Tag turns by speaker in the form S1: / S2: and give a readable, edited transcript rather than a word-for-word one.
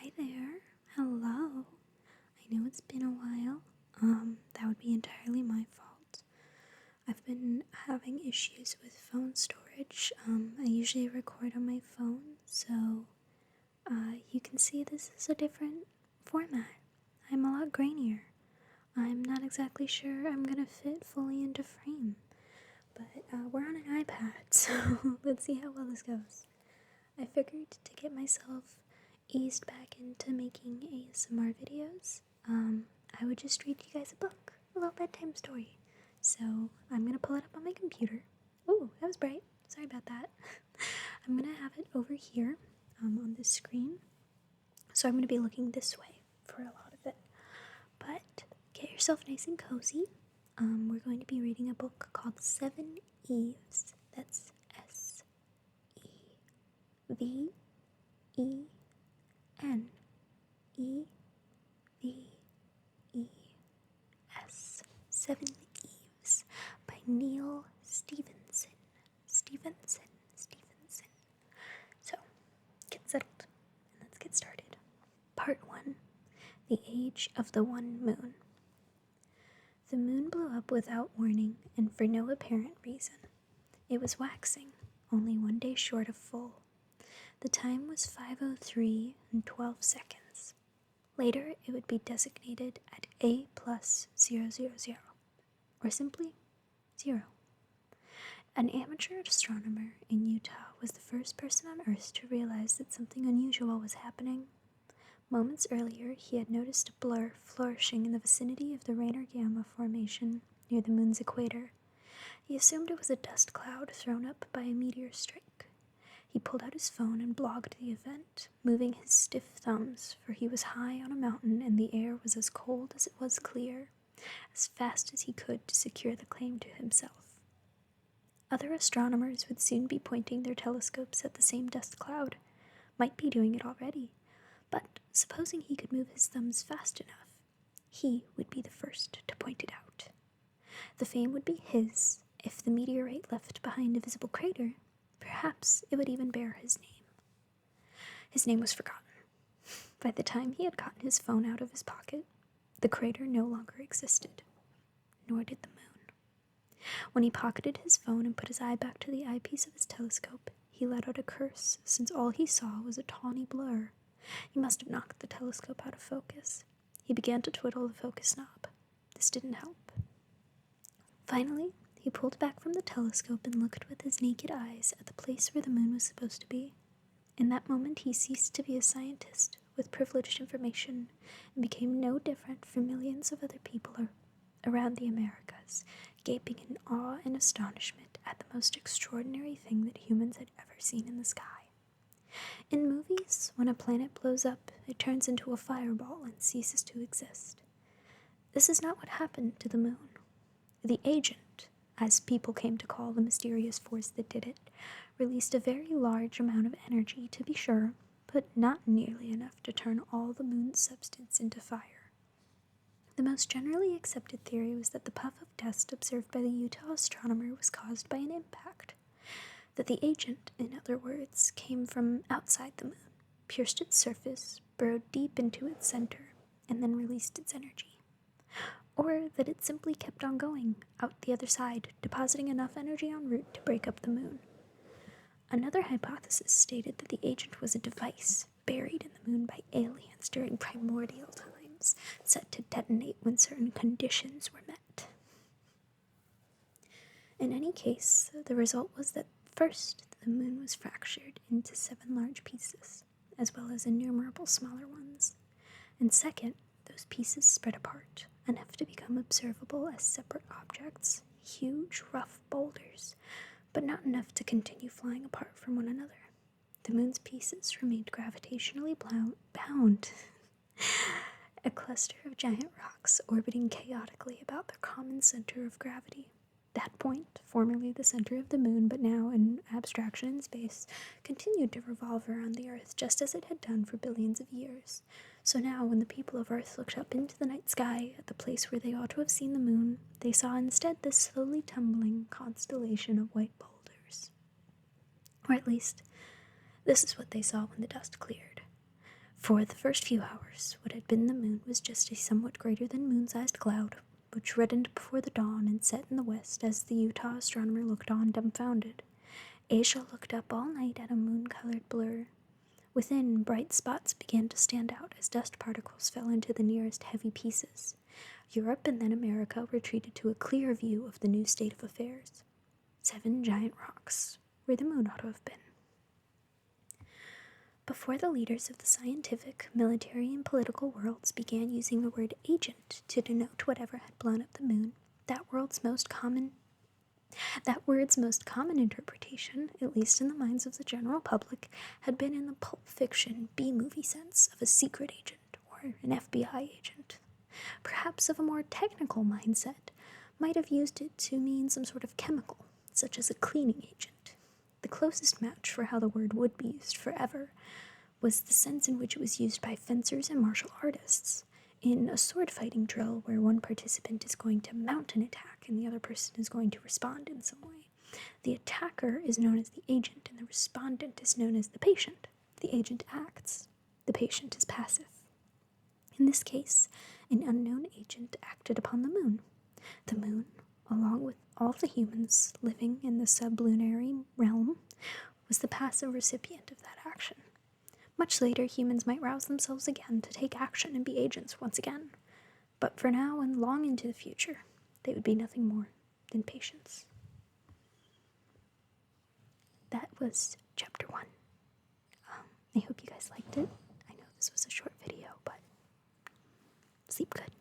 S1: Hi there. Hello. I know it's been a while. That would be entirely my fault. I've been having issues with phone storage. I usually record on my phone, so you can see this is a different format. I'm a lot grainier. I'm not exactly sure I'm gonna fit fully into frame, but we're on an iPad, so let's see how well this goes. I figured to get myself eased back into making ASMR videos, I would just read you guys a book, a little bedtime story. So I'm gonna pull it up on my computer. Ooh, that was bright. Sorry about that. I'm gonna have it over here on the screen. So I'm gonna be looking this way for a lot of it. But get yourself nice and cozy. We're going to be reading a book called Seveneves. That's Seveneves. Seven Eves by Neal Stephenson. Stephenson. So, get settled and let's get started. Part 1. The Age of the One Moon. The moon blew up without warning and for no apparent reason. It was waxing, only 1 day short of full. The time was 5:03 and 12 seconds. Later, it would be designated at A plus 000, or simply 0. An amateur astronomer in Utah was the first person on Earth to realize that something unusual was happening. Moments earlier, he had noticed a blur flourishing in the vicinity of the Rainer Gamma formation near the moon's equator. He assumed it was a dust cloud thrown up by a meteor strike. He pulled out his phone and blogged the event, moving his stiff thumbs, for he was high on a mountain and the air was as cold as it was clear, as fast as he could to secure the claim to himself. Other astronomers would soon be pointing their telescopes at the same dust cloud, might be doing it already, but supposing he could move his thumbs fast enough, he would be the first to point it out. The fame would be his if the meteorite left behind a visible crater. Perhaps it would even bear his name. His name was forgotten. By the time he had gotten his phone out of his pocket, the crater no longer existed, nor did the moon. When he pocketed his phone and put his eye back to the eyepiece of his telescope, he let out a curse, since all he saw was a tawny blur. He must have knocked the telescope out of focus. He began to twiddle the focus knob. This didn't help. Finally, he pulled back from the telescope and looked with his naked eyes at the place where the moon was supposed to be. In that moment, he ceased to be a scientist with privileged information and became no different from millions of other people around the Americas, gaping in awe and astonishment at the most extraordinary thing that humans had ever seen in the sky. In movies, when a planet blows up, it turns into a fireball and ceases to exist. This is not what happened to the moon. The agent, as people came to call the mysterious force that did it, released a very large amount of energy, to be sure, but not nearly enough to turn all the moon's substance into fire. The most generally accepted theory was that the puff of dust observed by the Utah astronomer was caused by an impact, that the agent, in other words, came from outside the moon, pierced its surface, burrowed deep into its center, and then released its energy. Or that it simply kept on going, out the other side, depositing enough energy en route to break up the moon. Another hypothesis stated that the agent was a device buried in the moon by aliens during primordial times, set to detonate when certain conditions were met. In any case, the result was that first, the moon was fractured into 7 large pieces, as well as innumerable smaller ones, and second, those pieces spread apart, enough to become observable as separate objects, huge, rough boulders, but not enough to continue flying apart from one another. The moon's pieces remained gravitationally bound, a cluster of giant rocks orbiting chaotically about their common center of gravity. That point, formerly the center of the moon, but now an abstraction in space, continued to revolve around the Earth just as it had done for billions of years. So now, when the people of Earth looked up into the night sky at the place where they ought to have seen the moon, they saw instead this slowly tumbling constellation of white boulders. Or at least, this is what they saw when the dust cleared. For the first few hours, what had been the moon was just a somewhat greater than moon-sized cloud, which reddened before the dawn and set in the west as the Utah astronomer looked on dumbfounded. Asia looked up all night at a moon-colored blur. Within, bright spots began to stand out as dust particles fell into the nearest heavy pieces. Europe and then America were treated to a clear view of the new state of affairs. 7 giant rocks, where the moon ought to have been. Before the leaders of the scientific, military, and political worlds began using the word agent to denote whatever had blown up the moon, that word's most common interpretation, at least in the minds of the general public, had been in the pulp fiction B-movie sense of a secret agent or an FBI agent. Perhaps of a more technical mindset might have used it to mean some sort of chemical, such as a cleaning agent. The closest match for how the word would be used forever was the sense in which it was used by fencers and martial artists in a sword-fighting drill where one participant is going to mount an attack and the other person is going to respond in some way. The attacker is known as the agent and the respondent is known as the patient. The agent acts. The patient is passive. In this case, an unknown agent acted upon the moon. The moon, along with all the humans living in the sublunary realm, was the passive recipient of that action. Much later, humans might rouse themselves again to take action and be agents once again. But for now and long into the future, they would be nothing more than patients. That was chapter 1. I hope you guys liked it. I know this was a short video, but sleep good.